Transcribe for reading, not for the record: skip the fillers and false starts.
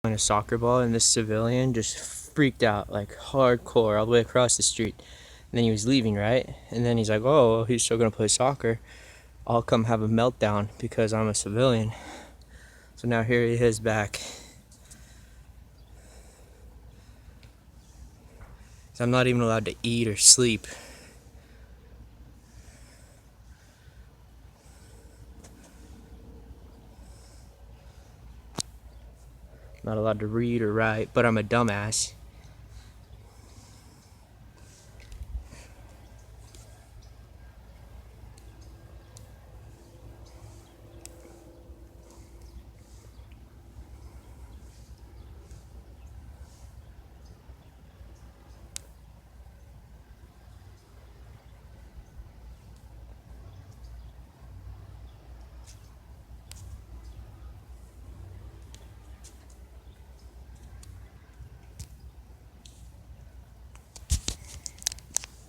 On a soccer ball, and this civilian just freaked out like hardcore all the way across the street. And then he was leaving, right? And then he's like, oh, he's still gonna play soccer. I'll come have a meltdown because I'm a civilian. So now here he is back. So I'm not even allowed to eat or sleep. Not allowed to read or write, but I'm a dumbass.